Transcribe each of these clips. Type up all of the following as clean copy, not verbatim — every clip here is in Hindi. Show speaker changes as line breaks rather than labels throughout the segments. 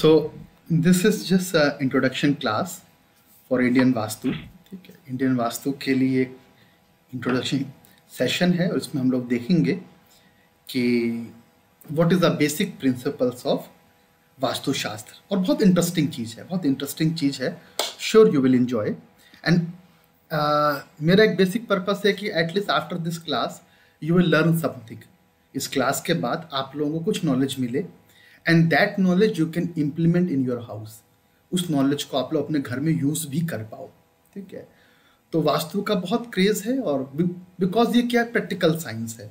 So this is just a introduction class for Indian vastu. ठीक है, इंडियन वास्तु के लिए एक इंट्रोडक्शन सेशन है और इसमें हम लोग देखेंगे कि what is the basic principles of Vastushastra. और बहुत इंटरेस्टिंग चीज़ है, sure you will enjoy. And मेरा एक बेसिक पर्पस है कि at least after this class you will learn something. इस क्लास के बाद आप लोगों को कुछ नॉलेज मिले and that knowledge you can implement in your house. उस नॉलेज को आप लोग अपने घर में यूज़ भी कर पाओ। ठीक है, तो वास्तु का बहुत क्रेज है और बिकॉज ये क्या प्रैक्टिकल साइंस है।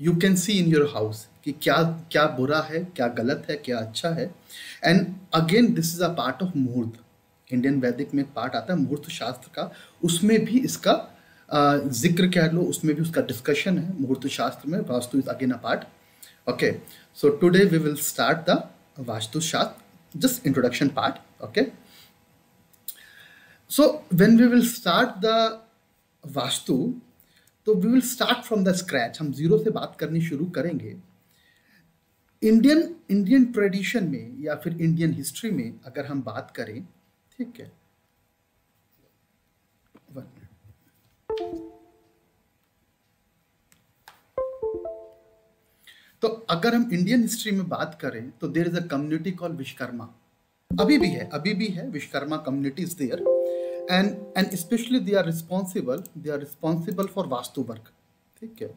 You can see in your house कि क्या क्या बुरा है, क्या गलत है, क्या अच्छा है। And again this is a part of मुहूर्त। इंडियन वैदिक में पार्ट आता है मुहूर्त शास्त्र का, उसमें भी इसका जिक्र कह लो, उसमें भी उसका डिस्कशन है। मुहूर्त शास्त्र में vastu is again a part. Okay, so today we will start the Vastu Shastra, just introduction part. Okay, so when we will start the Vastu, तो we will start from the scratch. हम जीरो से बात करनी शुरू करेंगे। इंडियन ट्रेडिशन में या फिर इंडियन हिस्ट्री में अगर हम बात करें, ठीक है, तो अगर हम इंडियन हिस्ट्री में बात करें तो there is a community called Vishwakarma. अभी भी है Vishwakarma community is there and specially they are responsible for vastu work. ठीक है,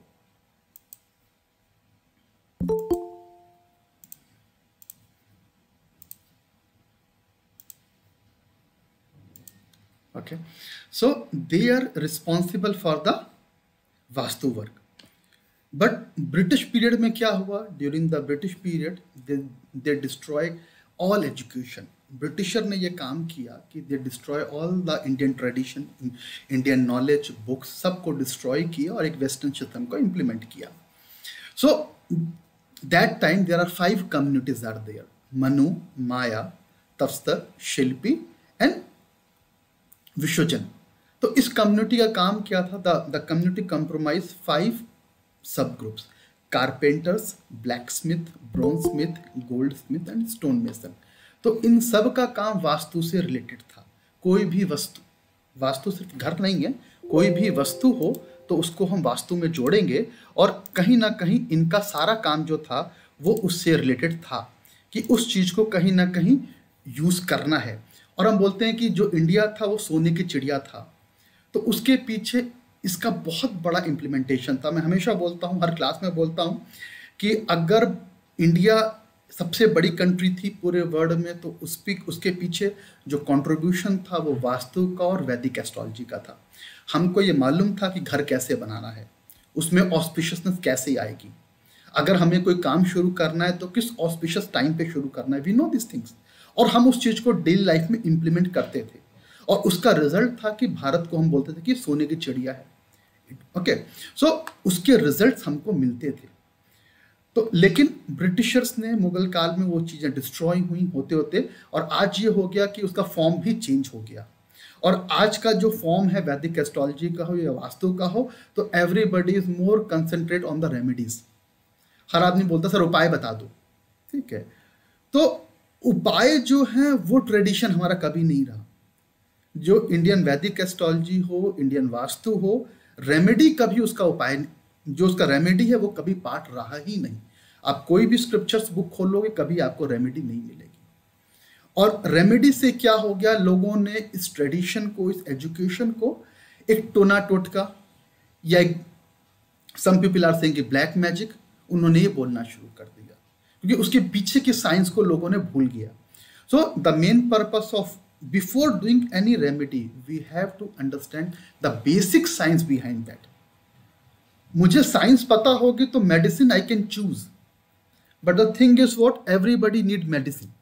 okay, so they are responsible for the vastu work. But British period में क्या हुआ? During the British period they destroy all education. Britisher ने ये काम किया कि they destroy all the Indian tradition, Indian knowledge, books, सबको डिस्ट्रॉय किया और एक वेस्टर्न सिस्टम को इम्प्लीमेंट किया। So that time there are 5 communities are there: Manu, Maya, Tvashtar, Shilpi and Vishwajan. तो इस कम्युनिटी का काम क्या था? द कम्युनिटी कंप्रोमाइज 5 सब groups: carpenters, black Smith, bronze Smith, gold Smith and stone mason. तो इन सब का काम वास्तु से रिलेटेड था। कोई भी वस्तु, वास्तु सिर्फ घर नहीं है, कोई भी वस्तु हो तो उसको हम वास्तु में जोड़ेंगे और कहीं ना कहीं इनका सारा काम जो था वो उससे रिलेटेड था कि उस चीज़ को कहीं ना कहीं यूज़ करना है। और हम बोलते हैं कि जो इंडिया था वो सोने की चिड़िया था, तो उसके पीछे इसका बहुत बड़ा इम्प्लीमेंटेशन था। मैं हमेशा बोलता हूँ, हर क्लास में बोलता हूँ कि अगर इंडिया सबसे बड़ी कंट्री थी पूरे वर्ल्ड में तो उसके पीछे जो कंट्रीब्यूशन था वो वास्तु का और वैदिक एस्ट्रोलॉजी का था। हमको ये मालूम था कि घर कैसे बनाना है, उसमें ऑस्पिशियसनेस कैसे आएगी, अगर हमें कोई काम शुरू करना है तो किस ऑस्पिशियस टाइम पे शुरू करना है। वी नो दिस थिंग्स और हम उस चीज़ को डेली लाइफ में इम्प्लीमेंट करते थे और उसका रिजल्ट था कि भारत को हम बोलते थे कि सोने की चिड़िया है। ओके, सो उसके रिजल्ट्स हमको मिलते थे। तो लेकिन ब्रिटिशर्स ने मुगल काल में वो चीज़ें डिस्ट्रॉय हुई होते होते और आज ये हो गया कि उसका फॉर्म भी चेंज हो गया। और आज का जो फॉर्म है वैदिक एस्ट्रोलॉजी का हो या वास्तु का हो, तो everybody is more concentrate on the remedies. हर आदमी बोलता सर उपाय बता दो। ठीक है, तो उपाय जो है वो ट्रेडिशन हमारा कभी नहीं रहा। जो इंडियन वैदिक एस्ट्रोलॉजी हो, इंडियन वास्तु हो, रेमेडी कभी उसका उपाय, जो उसका रेमेडी है वो कभी पार्ट रहा ही नहीं। आप कोई भी स्क्रिप्चर्स बुक खोलोगे कभी आपको रेमेडी नहीं मिलेगी। और रेमेडी से क्या हो गया, लोगों ने इस ट्रेडिशन को, इस एजुकेशन को एक टोना टोटका या एक some people are saying black magic, उन्होंने ये बोलना शुरू कर दिया क्योंकि उसके पीछे की साइंस को लोगों ने भूल गया। So the main purpose of before doing any remedy we have to understand the basic science behind that. मुझे साइंस पता होगी तो medicine I can choose, but the thing is what everybody need medicine.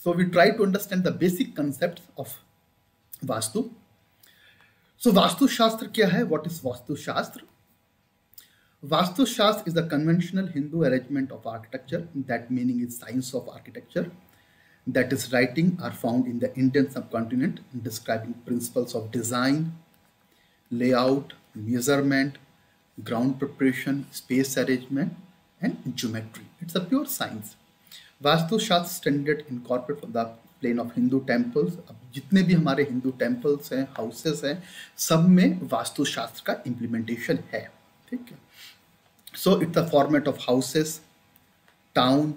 So we try to understand the basic concept of Vastu. So Vastu shastra क्या है? व्हाट इज वास्तु शास्त्र? Vastu Shastra is the conventional Hindu arrangement of architecture. That meaning is science of architecture. That is writing are found in the Indian subcontinent describing principles of design, layout, measurement, ground preparation, space arrangement and geometry. It's a pure science. Vastu Shastra standard incorporate for the plan of Hindu temples. अब जितने भी हमारे हिंदू टेम्पल्स हैं, हाउसेस हैं, सब में वास्तु शास्त्र का इम्प्लीमेंटेशन है. ठीक है. So it's a format of houses, town,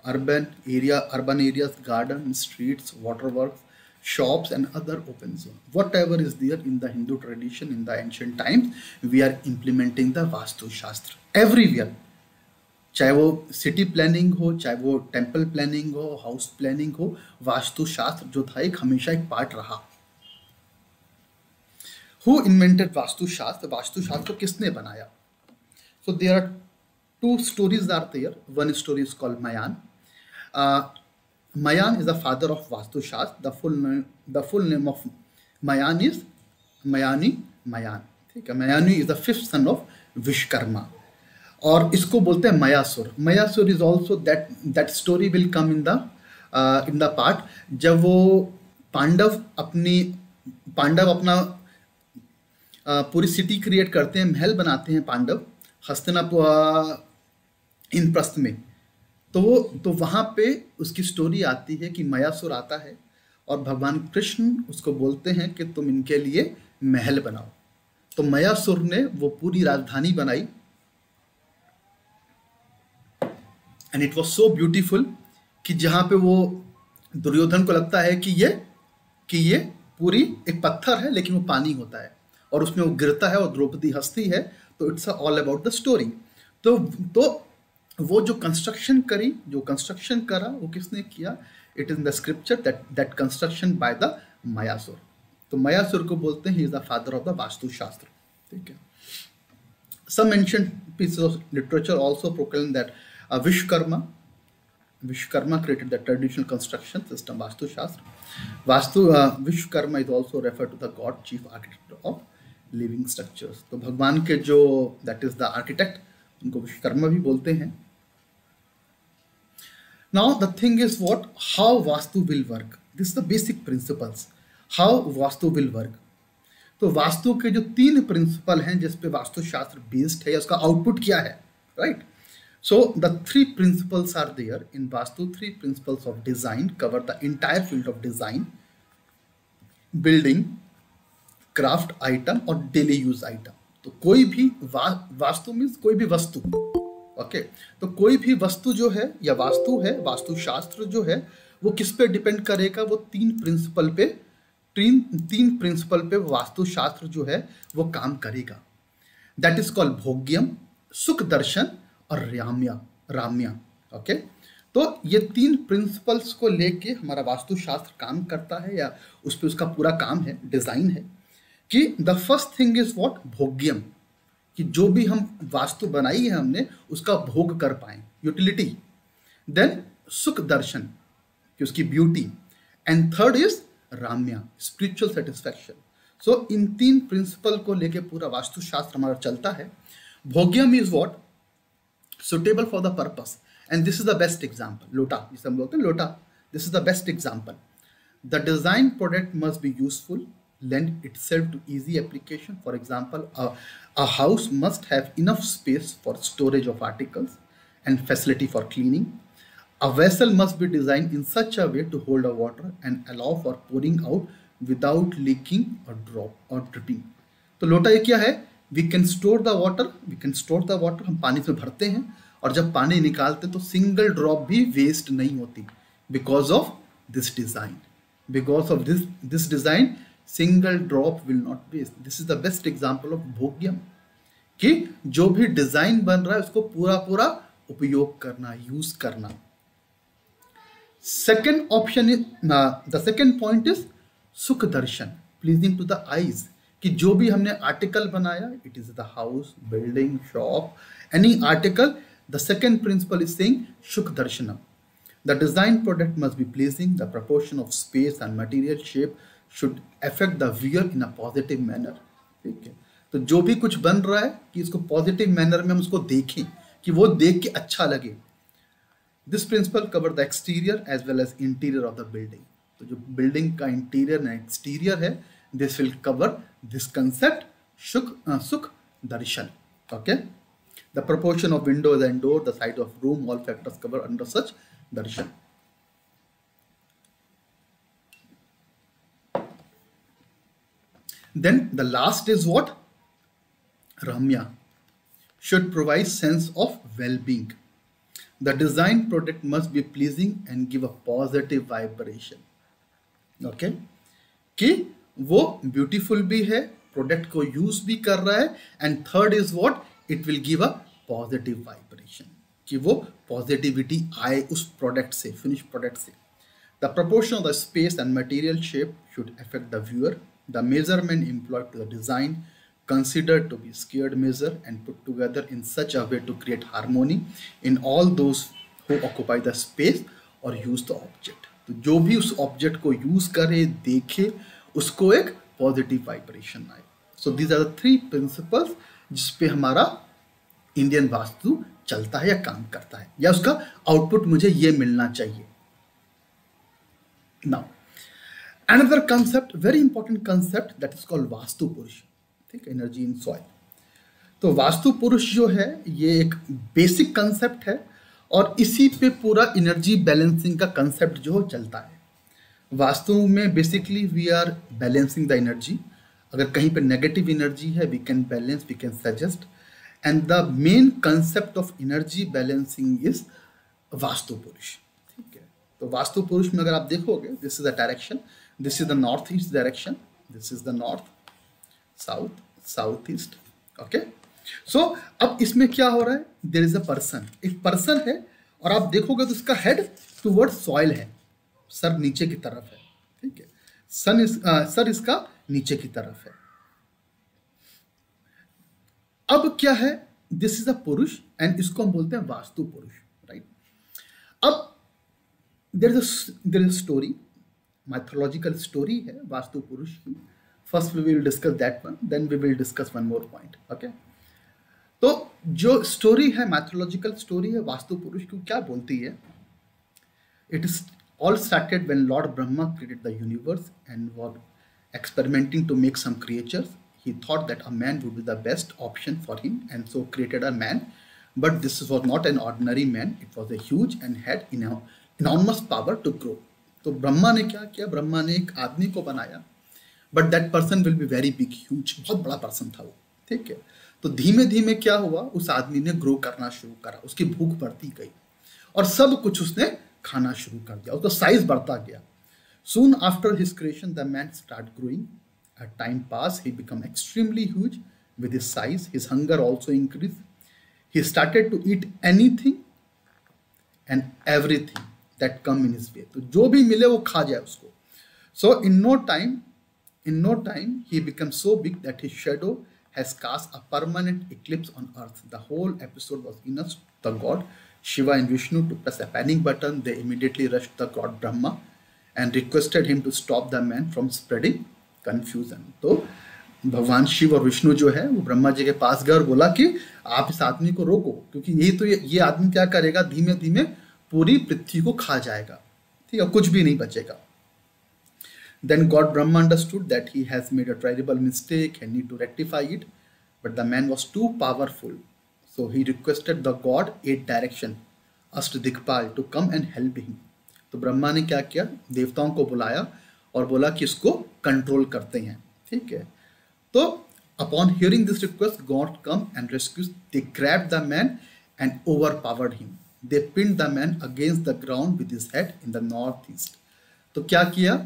urban areas, garden, streets, waterworks, shops and other open zone. Whatever is there in the Hindu tradition in the ancient times, we are implementing the Vastu Shastra everywhere. चाहे वो सिटी प्लानिंग हो, चाहे वो टेम्पल प्लानिंग हो, हाउस प्लानिंग हो, वास्तु शास्त्र जो था एक हमेशा एक पार्ट रहा. Who invented वास्तु शास्त्र? वास्तु शास्त्र को किसने बनाया? So there are two stories are there. One story is called Mayan. Mayan is the father of Vastu Shastra. The full name of Mayan is Mayani Mayan. ठीक है. Mayani is the fifth son of Vishkarma. और इसको बोलते हैं Mayasur. Mayasur is also that story will come in the part जब वो पांडव अपना पूरी सिटी क्रिएट करते हैं, महल बनाते हैं पांडव हस्तिनापुर इंद्रप्रस्थ में. तो वहाँ पे उसकी स्टोरी आती है कि मयासुर आता है और भगवान कृष्ण उसको बोलते हैं कि तुम इनके लिए महल बनाओ. तो मयासुर ने वो पूरी राजधानी बनाई and it was so beautiful कि जहाँ पे वो दुर्योधन को लगता है कि ये पूरी एक पत्थर है लेकिन वो पानी होता है और उसमें वो गिरता है और द्रौपदी हंसती है. तो it's all about the story. तो वो जो कंस्ट्रक्शन करा वो किसने किया? It is in the scripture that construction by the Mayasur. तो मयासुर को बोलते हैं he is the father of the Vastu Shastra. ठीक है. Some ancient pieces of literature also proclaim that Vishkarma created the traditional construction system Vastu Shastra. Vishkarma is also referred to the god chief architect of living structures. तो भगवान के जो that is the architect उनको विश्वकर्मा भी बोलते हैं. Now the thing is how Vastu will work. This is the basic principles. How Vastu will work. तो वास्तु के जो 3 प्रिंसिपल हैं जिस पे वास्तु शास्त्र बेस्ड है या उसका आउटपुट क्या है, right? So the 3 principles are there in Vastu. 3 principles of design cover the entire field of design, building, craft item और daily use item. तो कोई भी वास्तु मीन्स कोई भी वस्तु. ओके. तो कोई भी वस्तु जो है या वास्तु है, वास्तु शास्त्र जो है वो किस पे डिपेंड करेगा? वो 3 प्रिंसिपल पे वास्तु शास्त्र जो है वो काम करेगा. दैट इज कॉल्ड भोग्यम, सुख दर्शन और राम्या. ओके. तो ये 3 प्रिंसिपल्स को लेके हमारा वास्तु शास्त्र काम करता है या उस पे उसका पूरा काम है, डिजाइन है. कि द फर्स्ट थिंग इज भोग्यम, कि जो भी हम वास्तु बनाई है हमने उसका भोग कर पाए, यूटिलिटी. देन सुख दर्शन, कि उसकी ब्यूटी. एंड थर्ड इज राम्या, spiritual satisfaction. So in 3 principle को लेके पूरा वास्तु शास्त्र हमारा चलता है. भोग्यम is suitable for the purpose, and this is the best example. लोटा, जिसे हम बोलते हैं लोटा, this is the best example. The design product must be useful, lend itself to easy application. For example, a house must have enough space for storage of articles and facility for cleaning. A vessel must be designed in such a way to hold a water and allow for pouring out without leaking or dripping. तो लोटा ये क्या है? We can store the water. हम पानी में भरते हैं और जब पानी निकालते हैं तो सिंगल ड्रॉप भी वेस्ट नहीं होती. Because of this design single drop will not waste. This is the best example of भोग्यम, कि जो भी डिजाइन बन रहा है उसको पूरा उपयोग करना, यूज करना. Second option is the second point is सुख दर्शन, प्लीजिंग टू द आईज. कि जो भी हमने आर्टिकल बनाया, it is the house, building, shop, any article, the second principle is saying सुख दर्शनम. The design product must be pleasing. The proportion of space and material shape should affect the viewer in a positive manner. ठीक है. तो जो भी कुछ बन रहा है कि इसको पॉजिटिव मैनर में हम उसको देखें, कि वो देख के अच्छा लगे. This principle cover the exterior as well as interior of the building. तो जो बिल्डिंग का इंटीरियर एंड एक्सटीरियर है, this will cover this concept, Sukh Darshan. Okay. The proportion of windows and door, the side of room, all factors covered under such darshan. Then the last is what? Ramya. Should provide sense of well-being. The design product must be pleasing and give a positive vibration. Okay? कि वो ब्यूटीफुल भी है, प्रोडक्ट को यूज भी कर रहा है, and third is what, it will give a positive vibration, कि वो पॉजिटिविटी आए उस प्रोडक्ट से, फिनिश प्रोडक्ट से. The proportion of the space and material shape should affect the viewer. The measurement employed to the design considered to be squared measure and put together in such a way to create harmony in all those who occupy the space or use the object. तो जो भी उस ऑब्जेक्ट को यूज करे, देखे, उसको एक पॉजिटिव वाइब्रेशन आए. So these are the 3 principles जिसपे हमारा इंडियन वास्तु चलता है या काम करता है, या उसका आउटपुट मुझे ये मिलना चाहिए. Now another concept, very important concept, that is called vastu Purush. ठीक है, एनर्जी इन सॉइल. तो वास्तु पुरुष जो है ये एक बेसिक कंसेप्ट है और इसी पे पूरा एनर्जी बैलेंसिंग का कंसेप्ट जो चलता है. वास्तु में basically we are balancing the energy. अगर कहीं पे नेगेटिव एनर्जी है, we can balance, we can suggest, and the main concept of energy balancing is Vastu Purush. ठीक है, तो वास्तु पुरुष में अगर आप देखोगे, this is the direction, this is the north east direction, this is the north, south, south east. Okay, so अब इसमें क्या हो रहा है, देयर इज अ पर्सन, एक पर्सन है और आप देखोगे तो इसका हेड टुवर्ड सॉइल है, सर नीचे की तरफ है. ठीक है, सर इसका नीचे की तरफ है. अब क्या है, दिस इज अ पुरुष एंड इसको हम बोलते हैं वास्तु पुरुष. राइट, अब there is a story, mythological story है वास्तु पुरुष की. First we will discuss that one, then we will discuss one more point. Okay, तो जो स्टोरी है, मैथोलॉजिकल स्टोरी है वास्तु पुरुष की, क्या बोलती है, it is all started when lord Brahma created the universe and was experimenting to make some creatures. He thought that a man would be the best option for him and so created a man, but this was not an ordinary man, it was a huge and had enormous power to grow. तो ब्रह्मा ने क्या किया, ब्रह्मा ने एक आदमी को बनाया, but that person will be very big, huge, बहुत बड़ा पर्सन था वो. ठीक है, तो धीमे धीमे क्या हुआ, उस आदमी ने ग्रो करना शुरू करा, उसकी भूख बढ़ती गई और सब कुछ उसने खाना शुरू कर दिया, उसका साइज बढ़ता गया. Soon after his creation, the man started growing. As time passed, he became extremely huge with his size. His hunger also increased. He started to eat anything and everything that come in his way. तो जो भी मिले वो खा जाए उसको. So in no time, he became so big that his shadow has cast a permanent eclipse on earth. The whole episode was enough. The god Shiva and Vishnu to press a panic button. They immediately rushed the god Brahma and requested him to stop the man from spreading confusion. तो भगवान शिव और विष्णु जो है वो ब्रह्मा जी के पास गए और बोला कि आप इस आदमी को रोको, क्योंकि यही तो ये आदमी क्या करेगा, धीमे धीमे पूरी पृथ्वी को खा जाएगा. ठीक है, कुछ भी नहीं बचेगा. Then God Brahma understood that he has made a terrible mistake and need to rectify it, but the man was too powerful, so he requested the god 8 direction, Ashtadikpal, to come and help him. तो ब्रह्मा ने क्या किया, देवताओं को बुलाया और बोला कि इसको कंट्रोल करते हैं. ठीक है, तो upon hearing this request, God come and rescues. They grabbed the man and overpowered him. They pinned the man against the ground with his head in the north east. तो क्या किया,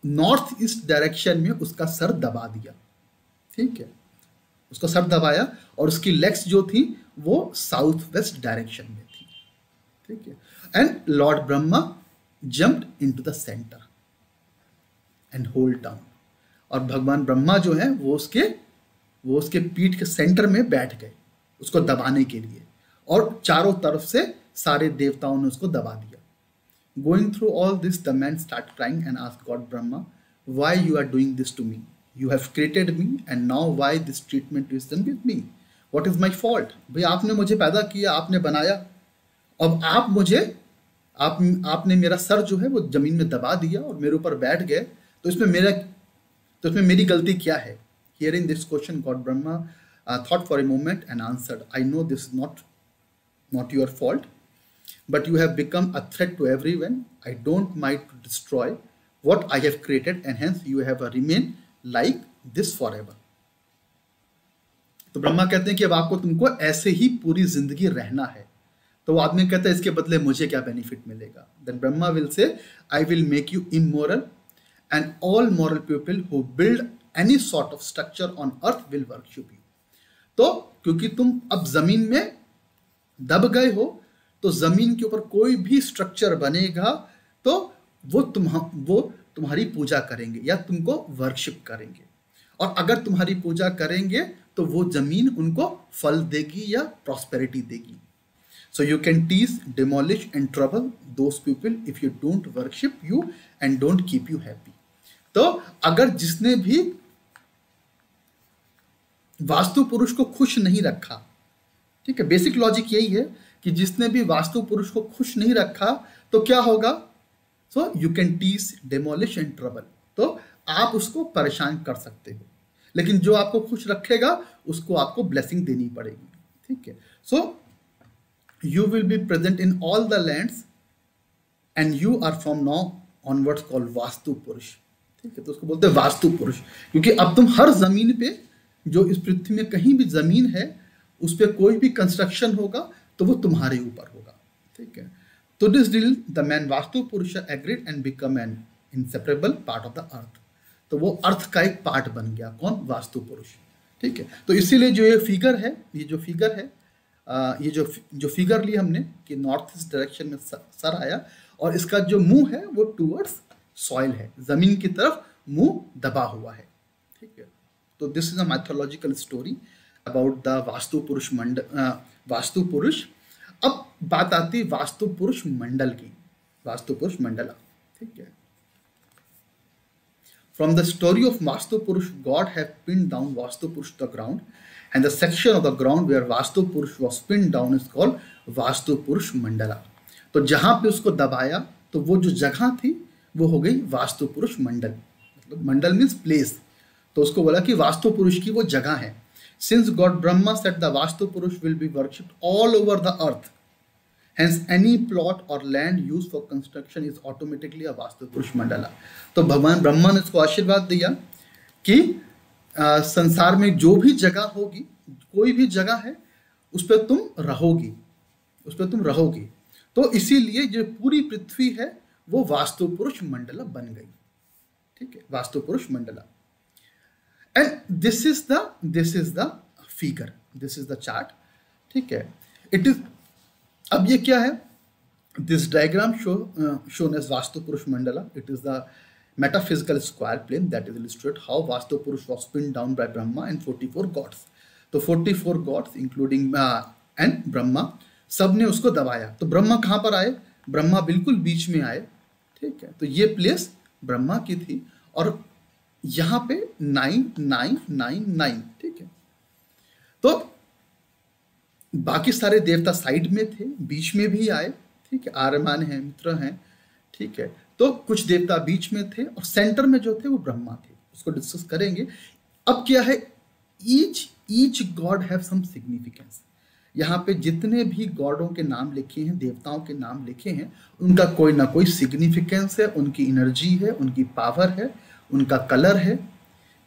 नॉर्थ ईस्ट डायरेक्शन में उसका सर दबा दिया. ठीक है, उसका सर दबाया और उसकी लेग्स जो थी वो साउथ वेस्ट डायरेक्शन में थी. ठीक है, and Lord Brahma jumped into the centre and hold down. और भगवान ब्रह्मा जो है वो उसके पीठ के सेंटर में बैठ गए उसको दबाने के लिए, और चारों तरफ से सारे देवताओं ने उसको दबा दिया. Going through all this, the man started crying and asked God Brahma, why you are doing this to me? You have created me and now why this treatment is done with me? What is my fault? भाई आपने मुझे पैदा किया, आपने बनाया, अब आपने मेरा सर जो है वो जमीन में दबा दिया और मेरे ऊपर बैठ गए, तो इसमें मेरी गलती क्या है? Hearing this question, God Brahma thought for a moment and answered, I know this is not your fault, but you have become a threat to everyone. I don't mind to destroy what I have created, and hence you have remain like this forever. तो ब्रह्मा कहते हैं कि अब आपको तुमको ऐसे ही पूरी जिंदगी रहना है। तो वो आदमी कहता है इसके बदले मुझे क्या बेनिफिट मिलेगा? Then Brahma will say, I will make you immoral and all moral people who build any sort of structure on earth will worship you. तो क्योंकि तुम अब जमीन में दब गए हो, तो जमीन के ऊपर कोई भी स्ट्रक्चर बनेगा तो वो तुम्हारी पूजा करेंगे या तुमको वर्शिप करेंगे, और अगर तुम्हारी पूजा करेंगे तो वो जमीन उनको फल देगी या प्रॉस्पेरिटी देगी। So you can tease, demolish and trouble those people if you don't worship you and don't keep you happy. तो अगर जिसने भी वास्तु पुरुष को खुश नहीं रखा, ठीक है, बेसिक लॉजिक यही है कि जिसने भी वास्तु पुरुष को खुश नहीं रखा तो क्या होगा? So you can tease, demolish and trouble. तो आप उसको परेशान कर सकते हो, लेकिन जो आपको खुश रखेगा उसको आपको ब्लेसिंग देनी पड़ेगी, ठीक है। So you will be present in all the lands and you are from now onwards called Vastu Purush, ठीक है। तो उसको बोलते हैं वास्तु पुरुष, क्योंकि अब तुम हर जमीन पे, जो इस पृथ्वी में कहीं भी जमीन है, उस पर कोई भी कंस्ट्रक्शन होगा तो वो तुम्हारे ऊपर होगा, ठीक है। तो this deal the man Vastu Purush agreed and become an inseparable part of the earth. तो वो अर्थ का एक पार्ट बन गया, कौन? वास्तु पुरुष, ठीक है। तो इसीलिए जो ये फिगर है, ये जो फिगर ली हमने कि नॉर्थ ईस्ट डायरेक्शन में सर आया, और इसका जो मुंह है वो टूवर्ड्स सॉइल है, जमीन की तरफ मुंह दबा हुआ है, ठीक है। तो this is a mythological story about the vastu पुरुष। अब बात आती है वास्तु पुरुष मंडल की, वास्तु पुरुष मंडला, ठीक है। From the story of Vastu Purush, God had pinned down Vastu Purush to the ground, and the section of the ground where Vastu Purush was pinned down is called Vastu Purush Mandala. तो जहां पे उसको दबाया तो वो जो जगह थी वो हो गई वास्तु पुरुष मंडल। मतलब मंडल मीन्स प्लेस, तो उसको बोला कि वास्तु पुरुष की वो जगह है। Since God Brahma said the Vastu Purush will be worshipped all over the earth, hence any plot or land used for construction is automatically a Vastu Purush Mandala. तो भगवान ब्रह्मा ने उसको आशीर्वाद दिया कि संसार में जो भी जगह होगी, कोई भी जगह है, उस पर तुम रहोगी, तो इसीलिए जो पूरी पृथ्वी है वो वास्तु पुरुष मंडला बन गई, ठीक है, वास्तु पुरुष Mandla. And this is the figure, this is the chart, ठीक है। इट इज, अब ये क्या है? This diagram shown as Vastu Purush Mandala. It is the metaphysical square plane that is illustrate how Vastu Purush was pinned down by Brahma and 44 gods. तो 44 gods including and Brahma, सब ने उसको दबाया। तो ब्रह्मा कहाँ पर आए? ब्रह्मा बिल्कुल बीच में आए, ठीक है। तो ये प्लेस ब्रह्मा की थी, और यहाँ पे 999, ठीक है। तो बाकी सारे देवता साइड में थे, बीच में भी आए, ठीक है, आर्यमान हैं, मित्र हैं, ठीक है। तो कुछ देवता बीच में थे और सेंटर में जो थे वो ब्रह्मा थे, उसको डिस्कस करेंगे। अब क्या है? Each god have some significance. यहाँ पे जितने भी गॉडों के नाम लिखे हैं, देवताओं के नाम लिखे हैं, उनका कोई ना कोई सिग्निफिकेंस है, उनकी एनर्जी है, उनकी पावर है, उनका कलर है,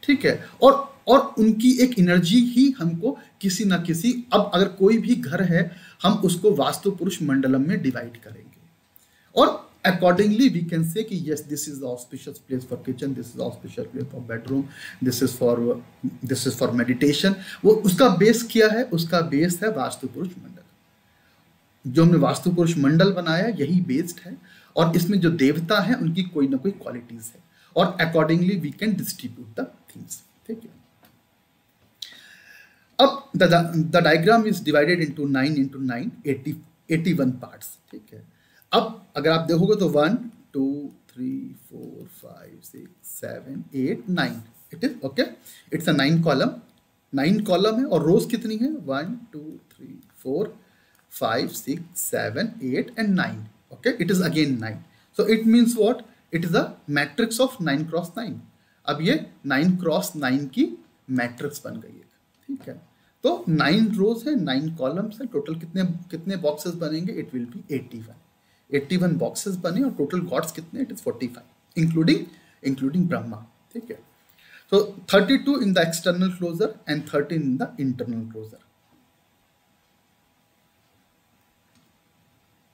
ठीक है। और उनकी एक एनर्जी ही हमको किसी ना किसी, अब अगर कोई भी घर है हम उसको वास्तु पुरुष मंडलम में डिवाइड करेंगे, और accordingly we can say कि yes, this is the auspicious place for kitchen, this is the auspicious place for bedroom, this is for meditation। वो उसका बेस क्या है? उसका बेस है वास्तु पुरुष मंडल। जो हमने वास्तु पुरुष मंडल बनाया यही बेस्ड है, और इसमें जो देवता है उनकी कोई ना कोई क्वालिटीज है, और accordingly we can distribute the things, ठीक है। अब the diagram is divided into 9 81 parts, ठीक है। अब अगर आप देखोगे तो 1 2 3 4 5 6 7 8 9, it is okay, it's a 9 column है, और रोज कितनी है? 1 2 3 4 5 6 7 8 and 9, okay, it is again 9। So it means what? It is a matrix of 9 cross 9। अब ये 9 क्रॉस 9 की मैट्रिक्स बन गई है, ठीक है। तो 9 रोज है, 9 कॉलम्स है, टोटल कितने कितने बॉक्सेस बनेंगे? इट विल बी 81 बॉक्सेस बने और टोटल गॉड्स कितने? इट इज 45 इंक्लूडिंग ब्रह्मा, ठीक है। So 32 in the external closure and 13 in the internal closure.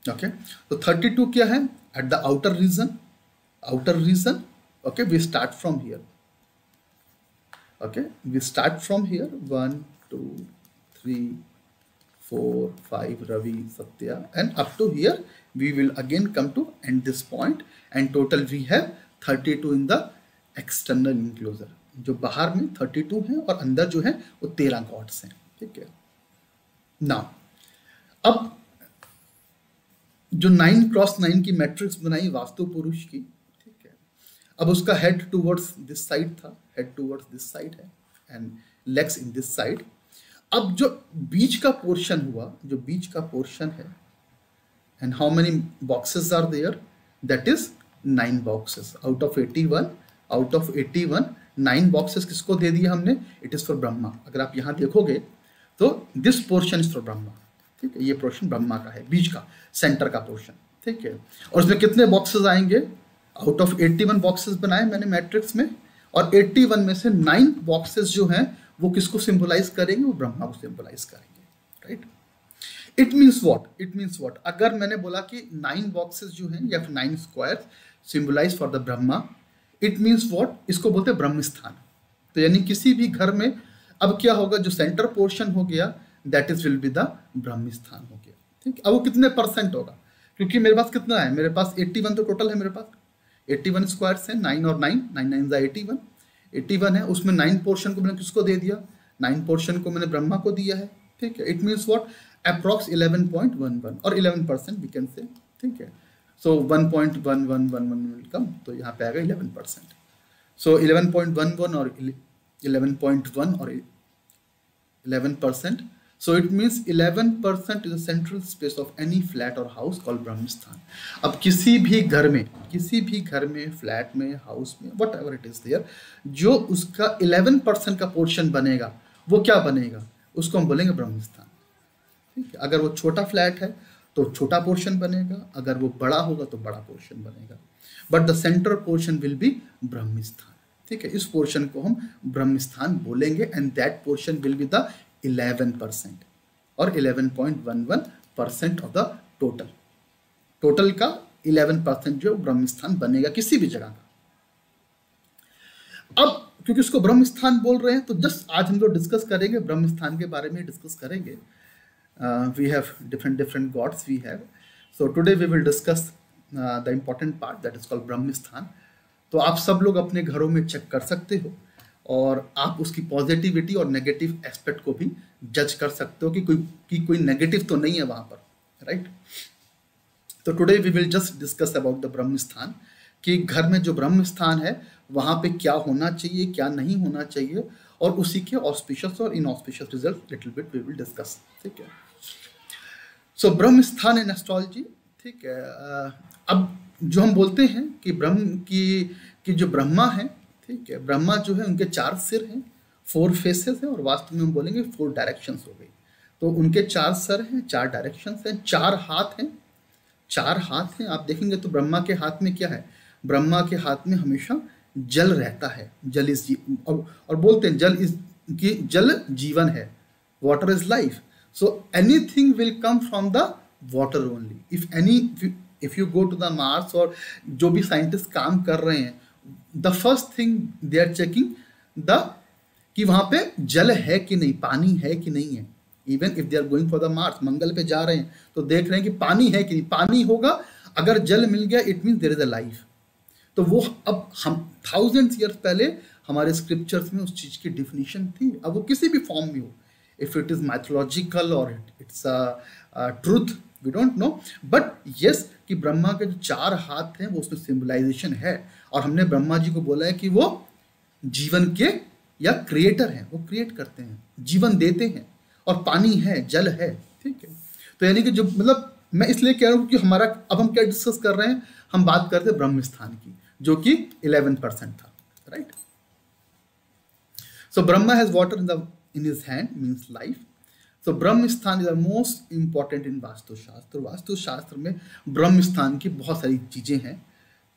Okay, so 32 क्या है? At the outer region. Okay, we start from here. Okay, we start from here. 1, 2, 3, 4, 5, Ravi, Satya, and up to here we will again come to end this point, and total we have 32 in the external enclosure. जो बाहर में 32 है और अंदर जो है वो 13 गॉड्स हैं, ठीक है। नाउ अब जो 9x9 की मैट्रिक्स बनाई वास्तु पुरुष की, ठीक है, अब उसका हेड टूवर्ड्स दिस साइड था, हेड टूवर्ड्स दिस साइड है and legs in this side. अब जो बीच का पोर्शन हुआ, जो बीच का पोर्शन है, and how many boxes are there? That is 9 boxes out of 81 9 boxes किसको दे दिया हमने? It is for Brahma. अगर आप यहाँ देखोगे तो this portion is for Brahma, ठीक है। ये पोर्शन ब्रह्मा का है, बीच का सेंटर का पोर्शन, ठीक है। और इसमें कितने बॉक्सेस आएंगे? आउट ऑफ 81 बॉक्सेस बनाए मैंने मैट्रिक्स में, और 81 में से 9 बॉक्सेस जो हैं वो किसको सिंबलाइज करेंगे? वो ब्रह्मा को सिंबलाइज करेंगे, राइट। It means what? अगर मैंने बोला कि 9 बॉक्सेस जो हैं या फिर 9 square symbolise for the Brahma, it means what? इसको बोलते हैं ब्रह्म स्थान। तो यानी किसी भी घर में अब क्या होगा? जो सेंटर पोर्शन हो गया that is will be the ब्रह्म स्थान हो गया, ठीक। अब वो कितने परसेंट होगा? क्योंकि मेरे पास कितना है? मेरे पास 81 तो टोटल है, मेरे पास 81 स्क्वायर्स है, 9 और 9 9 9 81 है। उसमें 9 पोर्शन को मैंने किसको दे दिया? 9 पोर्शन को मैंने ब्रह्मा को दिया है, ठीक है। It means what? अप्रॉक्स 11.11 और 11% वी कैन से, ठीक है। सो 1.1111 विल कम, तो यहाँ पे आएगा 11%। सो 11.11 और 11.1 और 11%, so it means 11% is the central space of any flat or house called ब्रह्मस्थान। अब किसी भी घर में फ्लैट में, हाउस में, whatever it is there, जो उसका 11% का पोर्शन बनेगा वो क्या बनेगा? उसको हम बोलेंगे ब्रह्मस्थान, ठीक है। अगर वो छोटा फ्लैट है तो छोटा पोर्शन बनेगा, अगर वो बड़ा होगा तो बड़ा पोर्शन बनेगा, but the centre portion will be Brahmasthan, ठीक है। इस पोर्शन को हम ब्रह्मस्थान बोलेंगे and that portion will be the 11% और 11.11% ऑफ द टोटल का 11% जो ब्रह्मस्थान बनेगा किसी भी जगह का। अब क्योंकि उसको ब्रह्मस्थान बोल रहे हैं तो जस्ट आज हम लोग डिस्कस करेंगे ब्रह्मस्थान के बारे में डिस्कस करेंगे। We have different gods we have, so today we will discuss the important part that is called ब्रह्मस्थान। तो आप सब लोग अपने घरों में चेक कर सकते हो और आप उसकी पॉजिटिविटी और नेगेटिव एस्पेक्ट को भी जज कर सकते हो कि कोई नेगेटिव तो नहीं है वहाँ पर, राइट। तो today we will just discuss about the Brahmasthan, कि घर में जो ब्रह्मस्थान है वहाँ पे क्या होना चाहिए, क्या नहीं होना चाहिए, और उसी के ऑस्पिशियस और inauspicious result little bit we will discuss, ठीक है। सो ब्रह्मस्थान इन एस्ट्रोलॉजी, ठीक है। अब जो हम बोलते हैं कि ब्रह्म की जो ब्रह्मा है, ठीक है, ब्रह्मा जो है उनके 4 सिर हैं, 4 फेसेस हैं, और वास्तव में हम बोलेंगे 4 डायरेक्शंस हो गई। तो उनके 4 सर हैं, 4 डायरेक्शंस हैं, 4 हाथ हैं, 4 हाथ हैं। आप देखेंगे तो ब्रह्मा के हाथ में क्या है? ब्रह्मा के हाथ में हमेशा जल रहता है, जल इज और बोलते हैं जल जीवन है, water is life. So anything will come from the water only. If you go to the Mars, और जो भी साइंटिस्ट काम कर रहे हैं, the first thing they are checking कि वहां पे जल है कि नहीं, पानी है कि नहीं है। Even if they are going for the Mars, Mangal पे जा रहे हैं तो देख रहे हैं कि पानी है कि नहीं, पानी होगा, अगर जल मिल गया it means there is a life. तो वो अब हम 1000 ईयर्स पहले हमारे स्क्रिप्चर्स में उस चीज की डिफिनीशन थी। अब वो किसी भी फॉर्म में हो, इफ इट इज माइथोलॉजिकल और it's truth, we don't know, but yes कि ब्रह्मा के जो 4 हाथ हैं वो उसमें सिंबलाइजेशन है। और हमने ब्रह्मा जी को बोला है कि वो जीवन के या क्रिएटर हैं, वो क्रिएट करते हैं, जीवन देते हैं, और पानी है, जल है, ठीक है। तो यानी कि जो मतलब मैं इसलिए कह रहा हूँ कि हमारा अब हम क्या डिस्कस कर रहे हैं, हम बात करते हैं ब्रह्मस्थान की, जो कि 11% था, right. So Brahma has water in the in his hand means life. So ब्रह्म स्थान is the most important in vastu शास्त्र. वास्तु शास्त्र में ब्रह्म स्थान की बहुत सारी चीजें हैं,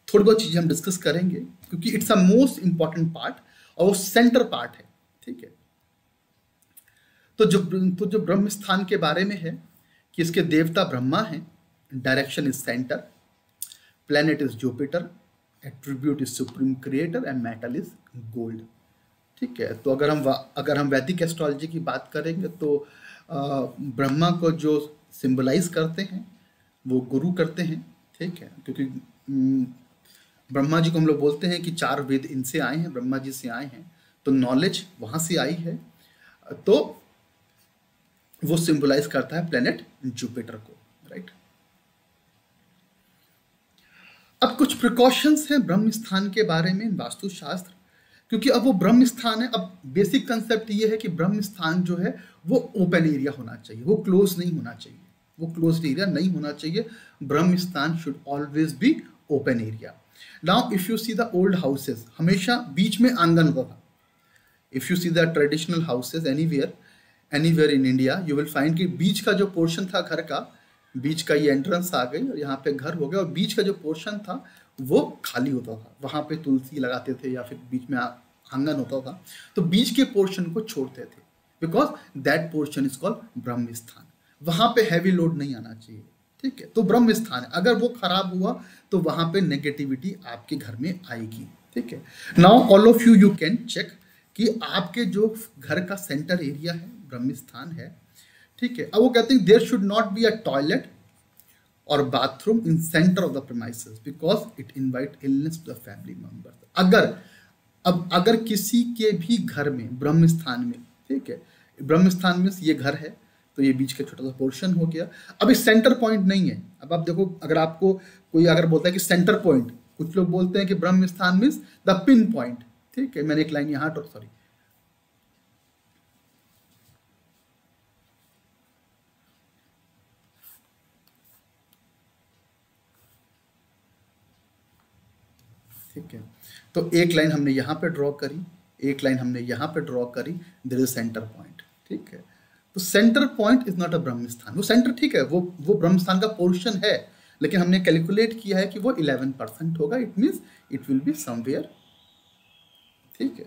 थोड़ी बहुत चीजें हम डिस्कस करेंगे क्योंकि it's a most important part और वो सेंटर पार्ट है. ठीक है, तो जो ब्रह्म स्थान के बारे में है कि इसके देवता ब्रह्मा हैं, direction is centre, planet is Jupiter, attribute is supreme creator and metal is gold. ठीक है, तो अगर हम वैदिक एस्ट्रोलॉजी की बात करेंगे तो ब्रह्मा को जो सिंबलाइज करते हैं वो गुरु करते हैं. ठीक है, क्योंकि ब्रह्मा जी को हम लोग बोलते हैं कि 4 वेद इनसे आए हैं, ब्रह्मा जी से आए हैं, तो नॉलेज वहां से आई है, तो वो सिंबलाइज करता है प्लेनेट जुपिटर को. राइट, अब कुछ प्रिकॉशंस हैं ब्रह्म स्थान के बारे में वास्तुशास्त्र, क्योंकि अब वो ब्रह्म स्थान है. अब बेसिक कंसेप्ट ये है कि ब्रह्म स्थान जो है वो ओपन एरिया होना चाहिए, वो क्लोज नहीं होना चाहिए, वो क्लोज एरिया नहीं होना चाहिए. ब्रह्म स्थान should always be open area. Now if you see the old houses, हमेशा बीच में आंगन होता था. If you see the traditional houses anywhere in India, you will find कि बीच का जो पोर्शन था घर का, बीच का ये एंट्रेंस आ गई और यहाँ पे घर हो गया, और बीच का जो पोर्शन था वो खाली होता था. वहां पे तुलसी लगाते थे या फिर बीच में आंगन होता था, तो बीच के पोर्शन को छोड़ते थे, because that portion is called ब्रह्म स्थान. वहां पे हैवी लोड नहीं आना चाहिए. ठीक है, तो ब्रह्म स्थान है, अगर वो खराब हुआ तो वहां पे नेगेटिविटी आपके घर में आएगी. ठीक है, now all of you can check कि आपके जो घर का सेंटर एरिया है ब्रह्म स्थान है. ठीक है, अब वो कहते हैं there should not be a toilet और bathroom in centre of the premises because it invite illness to the family member. अगर किसी के भी घर में ब्रह्म स्थान में, ठीक है, ब्रह्म स्थान में ये घर है तो ये बीच का छोटा सा पोर्शन हो गया. अब इस सेंटर पॉइंट नहीं है. अब आप देखो, अगर आपको कोई अगर बोलता है कि सेंटर पॉइंट, कुछ लोग बोलते हैं कि ब्रह्म स्थान मीन्स द पिन पॉइंट. ठीक है, मैंने एक लाइन यहां सॉरी ठीक है, तो एक लाइन हमने यहाँ पे ड्रॉ करी, एक लाइन हमने यहाँ पे ड्रॉ करी, देयर इज सेंटर पॉइंट. ठीक है, तो centre point is not a ब्रह्म स्थान. वो सेंटर ठीक है, वो ब्रह्म स्थान का पोर्शन है, लेकिन हमने कैलकुलेट किया है कि वो 11% होगा. It means it will be somewhere. ठीक है,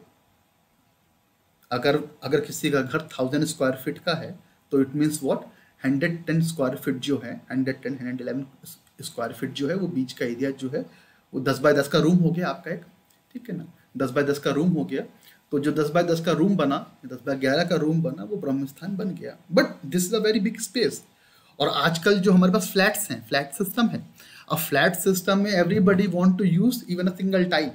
अगर किसी का घर 1000 स्क्वायर फीट का है तो it means what, 110 square feet जो है, 110 111 स्क्वायर फीट जो है, वो बीच का एरिया जो है वो 10 बाय 10 का रूम हो गया आपका एक. ठीक है ना, 10 बाय 10 का रूम हो गया, तो जो 10 बाय 10 का रूम बना, 10 बाय 11 का रूम बना, वो ब्रह्म स्थान बन गया. But this is a very big space. और आजकल जो हमारे पास फ्लैट्स हैं, फ्लैट सिस्टम है, अब फ्लैट सिस्टम में everybody want to use even a single tile.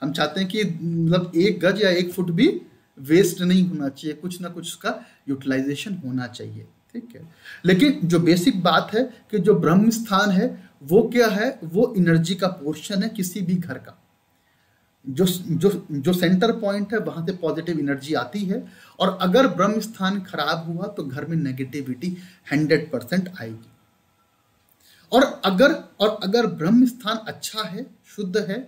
हम चाहते हैं कि मतलब 1 गज या 1 फुट भी वेस्ट नहीं होना चाहिए, कुछ ना कुछ उसका यूटिलाइजेशन होना चाहिए. ठीक है, लेकिन जो बेसिक बात है कि जो ब्रह्म स्थान है वो क्या है, वो एनर्जी का पोर्शन है किसी भी घर का. जो सेंटर पॉइंट है वहां से पॉजिटिव एनर्जी आती है, और अगर ब्रह्म स्थान खराब हुआ तो घर में नेगेटिविटी 100% आएगी. और अगर ब्रह्म स्थान अच्छा है, शुद्ध है,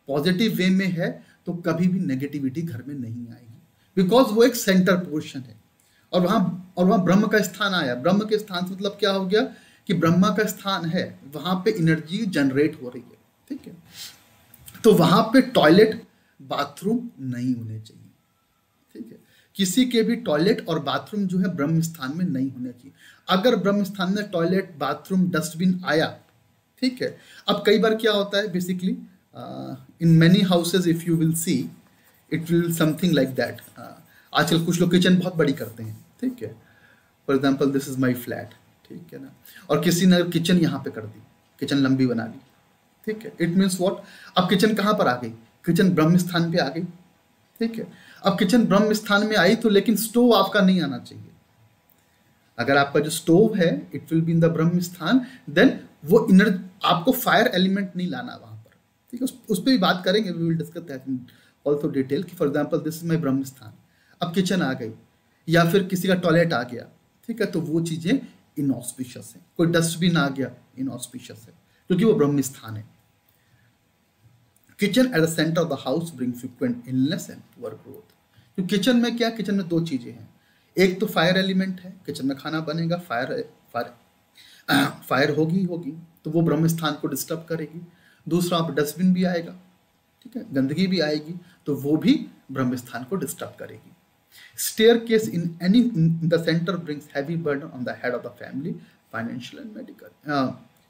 पॉजिटिव वे में है, तो कभी भी नेगेटिविटी घर में नहीं आएगी, बिकॉज वो एक सेंटर पोर्शन है. और वहां ब्रह्म का स्थान आया. ब्रह्म के स्थान से मतलब क्या हो गया कि ब्रह्मा का स्थान है, वहां पे एनर्जी जनरेट हो रही है. ठीक है, तो वहां पे टॉयलेट बाथरूम नहीं होने चाहिए. ठीक है, किसी के भी टॉयलेट और बाथरूम जो है ब्रह्म स्थान में नहीं होने चाहिए. अगर ब्रह्म स्थान में टॉयलेट, बाथरूम, डस्टबिन आया, ठीक है, अब कई बार क्या होता है basically in many houses if you will see it will something like that. आजकल कुछ लोग किचन बहुत बड़ी करते हैं. ठीक है, for example this is my flat. ठीक है ना, और किसी ने किचन यहाँ पे कर दी, किचन लंबी बना ली. ठीक है, इट मीन्स व्हाट, अब किचन कहाँ पर आ गई, किचन ब्रह्म स्थान पे आ गई. ठीक है, अब किचन ब्रह्म स्थान में आई तो लेकिन स्टोव आपका नहीं आना चाहिए. अगर आपका जो स्टोव है it will be in the ब्रह्म स्थान, देन वो इनर आपको फायर एलिमेंट नहीं लाना वहां पर. ठीक है, उस पर भी बात करेंगे, we will discuss that also detail कि for example this is my Brahmasthan, अब किचन आ गई या फिर किसी का टॉयलेट आ गया. ठीक है, तो वो चीजें इनऑस्पिशियस है. कोई डस्टबिन आ गया, इनऑस्पिशियस है, क्योंकि वो ब्रह्म स्थान है. Kitchen at the centre of the house bring frequent illness and poor growth. तो किचन में क्या, किचन में 2 चीजें हैं. एक तो फायर एलिमेंट है, किचन में खाना बनेगा, फायर फायर फायर होगी तो वो ब्रह्म स्थान को डिस्टर्ब करेगी। दूसरा आप डस्टबिन भी आएगा, ठीक है, गंदगी भी आएगी तो वो भी ब्रह्म स्थान को डिस्टर्ब करेगी। Staircase in the center brings heavy burden on the head of the family, financial and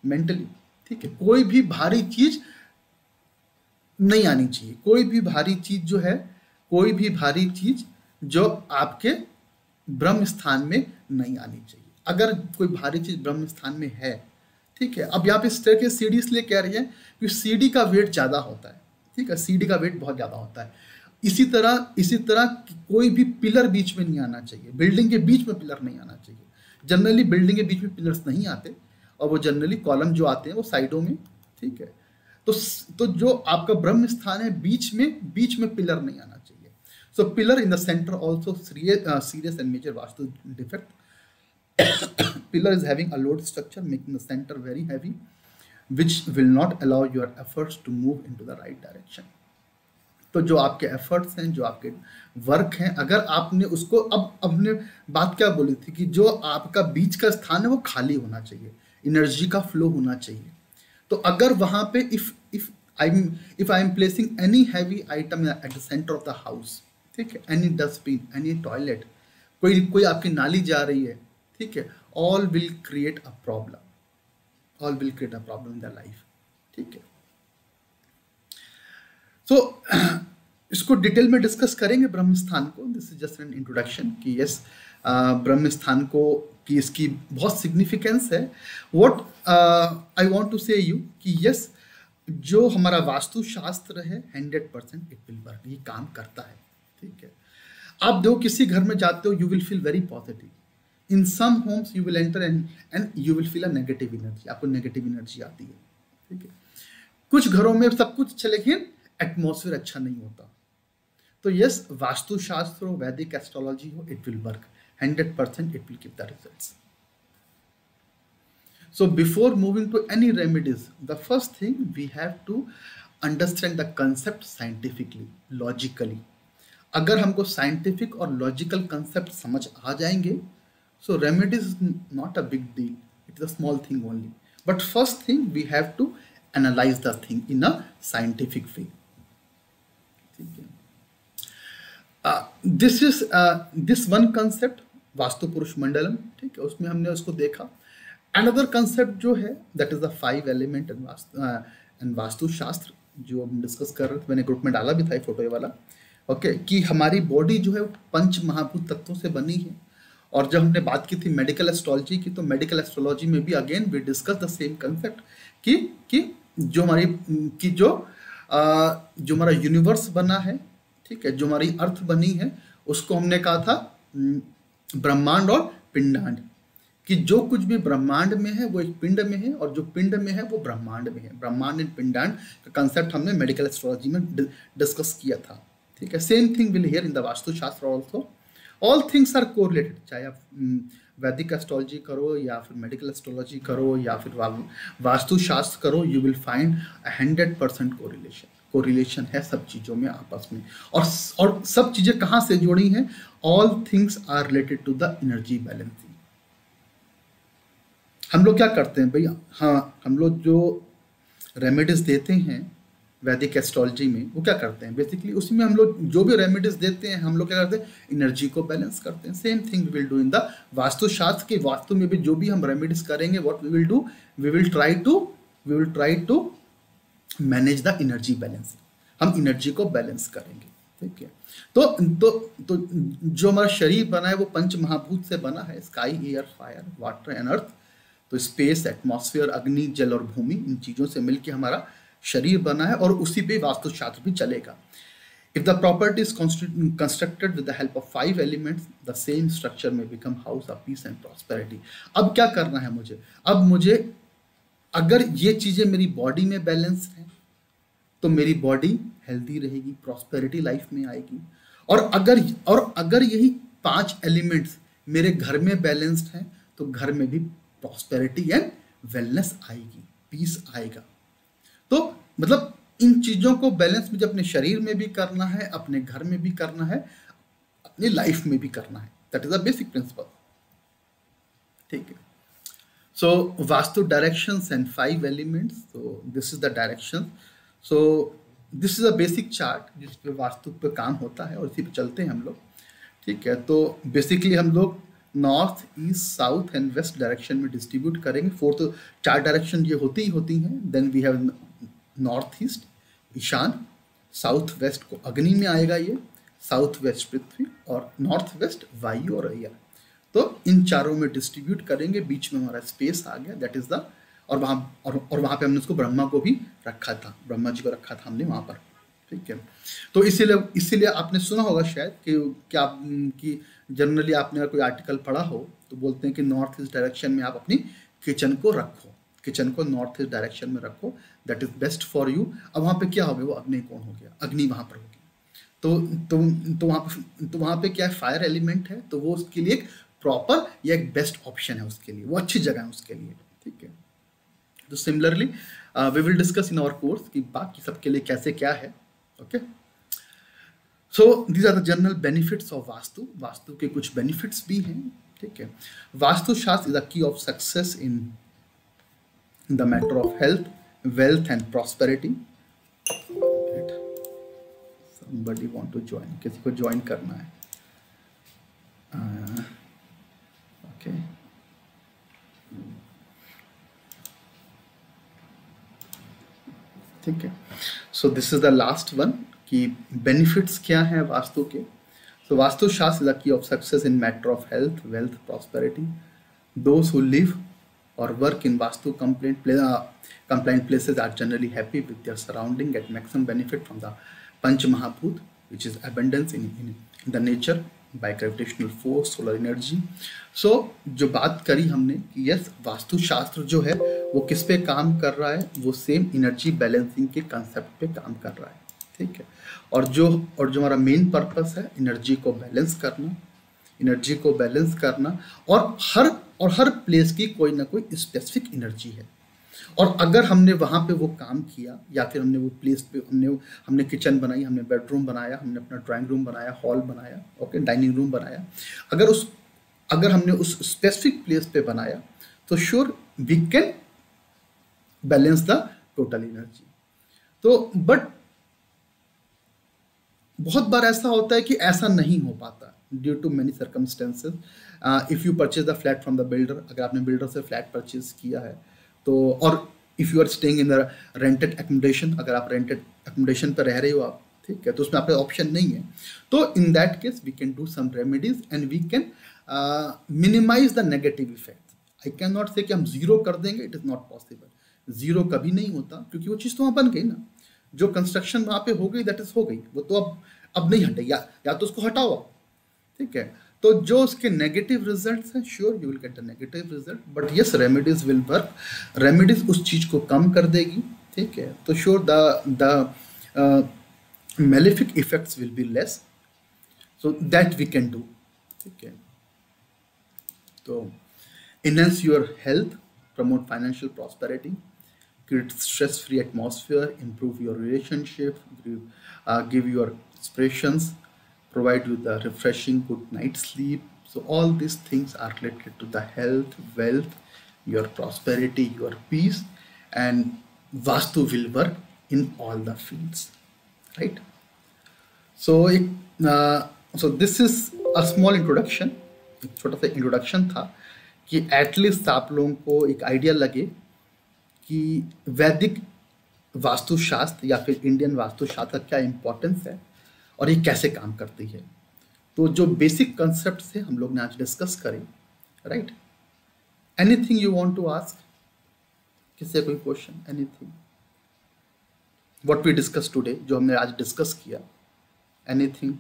mentally, ठीक है। कोई भी भारी चीज नहीं आनी चाहिए, कोई भी भारी चीज जो है, कोई भी भारी चीज जो आपके ब्रह्म स्थान में नहीं आनी चाहिए। अगर कोई भारी चीज ब्रह्म स्थान में है, ठीक है। अब यहाँ पे स्टेयरकेस सीढ़ी इसलिए कह रही है कि सीढ़ी का वेट ज्यादा होता है, ठीक है, सीढ़ी का वेट बहुत ज्यादा होता है। इसी तरह कोई भी पिलर बीच में नहीं आना चाहिए, बिल्डिंग के बीच में पिलर नहीं आना चाहिए। जनरली बिल्डिंग के बीच में पिलर्स नहीं आते और वो जनरली कॉलम जो आते हैं वो साइडों में, ठीक है। तो जो आपका ब्रह्म स्थान है बीच में पिलर नहीं आना चाहिए। So pillar in the centre also serious and major Vastu defect. Pillar is having a load structure making the center very heavy, which will not allow your efforts to move into the right direction. तो जो आपके एफर्ट्स हैं, जो आपके वर्क हैं, अगर आपने उसको अब हमने बात क्या बोली थी कि जो आपका बीच का स्थान है वो खाली होना चाहिए, एनर्जी का फ्लो होना चाहिए। तो अगर वहां पे if I am placing any heavy item at the centre of the house, ठीक है, एनी डस्टबिन, एनी टॉयलेट, कोई आपकी नाली जा रही है, ठीक है, all will create a problem, all will create a problem in the life, ठीक है। सो इसको डिटेल में डिस्कस करेंगे ब्रह्म स्थान को। This is just an introduction कि यस ब्रह्म स्थान को कि इसकी बहुत सिग्निफिकेंस है। व्हाट आई वांट टू से यू कि यस जो हमारा वास्तु शास्त्र है 100% इट विल वर्क, ये काम करता है, ठीक है। आप देखो किसी घर में जाते हो, you will feel very positive. In some homes you will enter and you will feel a negative energy, आपको नेगेटिव एनर्जी आती है, ठीक है। कुछ घरों में सब कुछ अच्छा लेकिन एटमॉस्फेयर अच्छा नहीं होता। तो यस वास्तु शास्त्र हो, वैदिक एस्ट्रोलॉजी हो, it will work 100%, it will give the results. So before moving to any remedies, the first thing we have to understand the concept scientifically, logically. अगर हमको साइंटिफिक और लॉजिकल कंसेप्ट समझ आ जाएंगे, so remedies is not a big deal, it is a small thing only. But first thing we have to analyze the thing in a scientific way. ठीक है। this one concept वास्तु पुरुष मंडलम, ठीक है, उसमें हमने उसको देखा। अनदर कंसेप्ट जो है that is the 5 element and vastu शास्त्र जो हम डिस्कस कर रहे थे, मैंने ग्रुप में डाला भी था फोटो वाला, ओके, कि हमारी बॉडी जो है पंच महाभूत तत्वों से बनी है। और जब हमने बात की थी मेडिकल एस्ट्रोलॉजी की, तो मेडिकल एस्ट्रोलॉजी में भी again we discuss the same concept कि जो हमारी कि जो हमारा यूनिवर्स बना है, ठीक है, जो हमारी अर्थ बनी है, उसको हमने कहा था ब्रह्मांड और पिंडांड, कि जो कुछ भी ब्रह्मांड में है वो एक पिंड में है और जो पिंड में है वो ब्रह्मांड में है। ब्रह्मांड एंड पिंडांड का कंसेप्ट हमने मेडिकल एस्ट्रोलॉजी में डिस्कस किया था, ठीक है। Same thing will hear in the Vastu Shastra also. All things are correlated, चाहे आप वैदिक एस्ट्रोलॉजी करो या फिर मेडिकल एस्ट्रोलॉजी करो या फिर वास्तु शास्त्र करो, यू विल फाइंड 100% कोरिलेशन है सब चीज़ों में आपस में। और सब चीज़ें कहाँ से जुड़ी हैं? All things are related to the energy balancing. हम लोग क्या करते हैं भैया, हाँ, हम लोग जो रेमेडीज देते हैं वैदिक एस्ट्रोलॉजी में, वो क्या करते हैं बेसिकली, उसमें हम लोग जो भी रेमेडीज देते हैं हम लोग क्या करते हैं, एनर्जी को बैलेंस करते हैं। Same thing we will do in the Vastu Shastra के वास्तु में भी जो भी हम रेमेडीज करेंगे, what we will do, we will try to manage the energy balance. हम एनर्जी को बैलेंस करेंगे, ठीक है। तो जो हमारा शरीर बना है वो पंच महाभूत से बना है, sky, air, fire, water and earth. तो स्पेस, एटमॉस्फेयर, अग्नि, जल और भूमि, इन चीज़ों से मिलकर हमारा शरीर बना है और उसी पे वास्तुशास्त्र भी चलेगा। If the property is constructed with the help of 5 elements, the same structure में become house of peace and prosperity. अब क्या करना है मुझे? अब मुझे अगर ये चीज़ें मेरी बॉडी में बैलेंस हैं तो मेरी बॉडी हेल्दी रहेगी, प्रॉस्पेरिटी लाइफ में आएगी। और अगर यही 5 एलिमेंट्स मेरे घर में बैलेंस्ड हैं तो घर में भी प्रॉस्पेरिटी एंड वेलनेस आएगी, पीस आएगा। तो मतलब इन चीजों को बैलेंस मुझे अपने शरीर में भी करना है, अपने घर में भी करना है, अपनी लाइफ में भी करना है। That is a basic principle, ठीक है। So Vastu directions and 5 elements. So this is the direction. So this is a basic chart जिस पे वास्तु पे काम होता है और इसी पे चलते हैं हम लोग, ठीक है। तो बेसिकली हम लोग north, east, south and west direction में डिस्ट्रीब्यूट करेंगे। फोर्थ 4 डायरेक्शन ये होती ही होती हैं। Then we have north east Ishan, south west को अग्नि में आएगा ये, साउथ वेस्ट पृथ्वी और नॉर्थ वेस्ट वायु और एयर। तो इन चारों में डिस्ट्रीब्यूट करेंगे। बीच में हमारा स्पेस आ गया, दैट इज द, और वहाँ पे हमने उसको ब्रह्मा को भी रखा था, ब्रह्मा जी को रखा था हमने वहाँ पर, ठीक है। तो इसीलिए आपने सुना होगा शायद कि जनरली आपने अगर कोई आर्टिकल पढ़ा हो तो बोलते हैं कि नॉर्थ ईस्ट डायरेक्शन में आप अपनी किचन को रखो, किचन को नॉर्थ ईस्ट डायरेक्शन में रखो, that is best for you. अब वहाँ पे क्या हो गया, वो अग्नि कौन हो गया, अग्नि वहाँ पर होगी। तो वहाँ पे क्या है, फायर एलिमेंट है, तो वो उसके लिए एक प्रॉपर या एक बेस्ट ऑप्शन है उसके लिए, वो अच्छी जगह है उसके लिए, ठीक है। तो similarly we will discuss in our course कि बाकी सबके लिए कैसे क्या है, okay. So these are the general benefits of Vastu. Vastu के कुछ बेनिफिट्स भी हैं, ठीक है। Vastu Shastra is the key of success in the matter of health, wealth and prosperity. somebody want to join, किसी को ज्वाइन करना है, ओके। ठीक है। So this is the last one कि बेनिफिट्स क्या है वास्तु के। सो Vastu Shastra is the key of success in matter of health, wealth, prosperity. Those who live or work in Vastu compliant places are generally happy with their surrounding, get maximum benefit from the Panch Mahabhut, which is abundance in the nature by gravitational force, solar energy. So जो बात करी हमने कि यस वास्तु शास्त्र जो है वो किस पे काम कर रहा है, वो सेम एनर्जी बैलेंसिंग के कंसेप्ट पे काम कर रहा है, ठीक है। और जो हमारा मेन पर्पस है एनर्जी को बैलेंस करना, एनर्जी को बैलेंस करना, और हर प्लेस की कोई ना कोई स्पेसिफिक एनर्जी है। और अगर हमने वहाँ पे वो काम किया या फिर हमने वो प्लेस पे हमने किचन बनाई, हमने बेडरूम बनाया, हमने अपना ड्राइंग रूम बनाया, हॉल बनाया, ओके, डाइनिंग रूम बनाया, अगर हमने उस स्पेसिफिक प्लेस पे बनाया तो sure we can balance the total energy. तो बट बहुत बार ऐसा होता है कि ऐसा नहीं हो पाता due to many circumstances. If you purchase the flat from the builder, अगर आपने बिल्डर से फ्लैट परचेज किया है तो, और if you are staying in the rented accommodation, अगर आप रेंटेड एकोमोडेशन पर रह रहे हो आप, ठीक है, तो उसमें आपका ऑप्शन नहीं है, तो in that case we can do some remedies and we can minimise the negative effect. I can not say कि हम जीरो कर देंगे, it is not possible. Zero कभी नहीं होता क्योंकि वो चीज़ तो वहाँ बन गई ना, जो कंस्ट्रक्शन वहाँ पे हो गई दैट इज हो गई, वो तो अब नहीं हटेगी, या तो उसको हटाओ, ठीक है। तो जो उसके नेगेटिव रिजल्ट्स हैं, sure you will get the negative result, but yes remedies will work. Remedies उस चीज को कम कर देगी, ठीक है। तो sure the malefic effects will be less, so that we can do, ठीक है। तो enhance your health, promote financial prosperity, create stress-free atmosphere, improve your relationship, give your expressions, provide you the refreshing good night sleep. So all these things are related to the health, wealth, your prosperity, your peace, and Vastu will work in all the fields, right? So so this is a small introduction, एक छोटा सा इंट्रोडक्शन था कि एटलीस्ट आप लोगों को एक आइडिया लगे कि वैदिक वास्तुशास्त्र या फिर इंडियन वास्तुशास्त्र का क्या इम्पोर्टेंस है और ये कैसे काम करती है। तो जो बेसिक कंसेप्ट से हम लोग ने आज डिस्कस करें, right. Anything you want to ask, किसी कोई question, anything what we discuss today, जो हमने आज डिस्कस किया, एनीथिंग?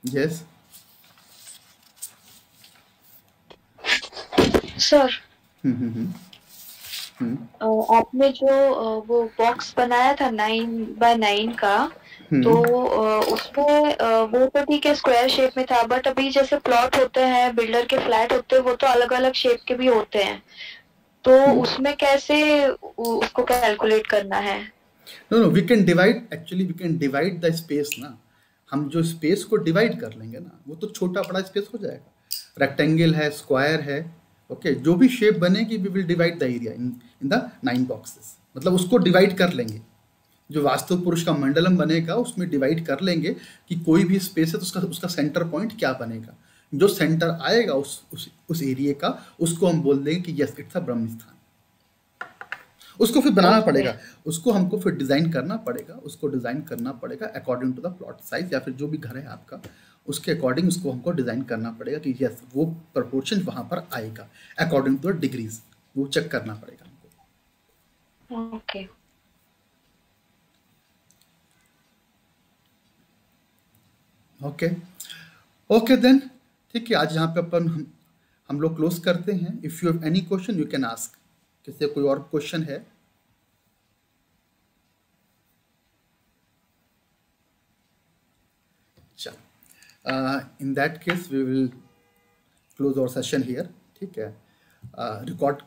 यस
सर, आपने जो वो बॉक्स बनाया था 9x9 का, तो उसमें वो तो ठीक है स्क्वायर शेप में था, बट अभी जैसे प्लॉट होते हैं, बिल्डर के फ्लैट होते हैं, वो तो अलग अलग शेप के भी होते हैं, तो उसमें कैसे उसको कैलकुलेट करना है?
No no, we can divide, actually we can divide the space ना। हम जो स्पेस को डिवाइड कर लेंगे ना, वो तो छोटा बड़ा स्पेस हो जाएगा। रेक्टेंगल है, स्क्वायर है, ओके, जो भी शेप बनेगी we will divide the area in the 9 boxes, मतलब उसको डिवाइड कर लेंगे। जो वास्तु पुरुष का मंडलम बनेगा उसमें डिवाइड कर लेंगे कि कोई भी स्पेस है तो उसका सेंटर पॉइंट क्या बनेगा। जो सेंटर आएगा उस एरिया का, उसको हम बोल देंगे कि यस इट्स अ ब्रह्म स्थान। उसको फिर बनाना
ओके
पड़ेगा, उसको हमको फिर डिज़ाइन करना पड़ेगा, उसको डिज़ाइन करना पड़ेगा according to the plot size, या फिर जो भी घर है आपका उसके अकॉर्डिंग उसको हमको डिज़ाइन करना पड़ेगा कि यस वो प्रपोर्शन वहाँ पर आएगा अकॉर्डिंग टू द डिग्रीज, वो चेक करना पड़ेगा हमको।
ओके
ओके ओके देन, ठीक है, आज यहाँ पे अपन हम लोग क्लोज करते हैं। If you have any question you can ask. किसी से कोई और क्वेश्चन है? In that case we will close our session here, ठीक है। रिकॉर्ड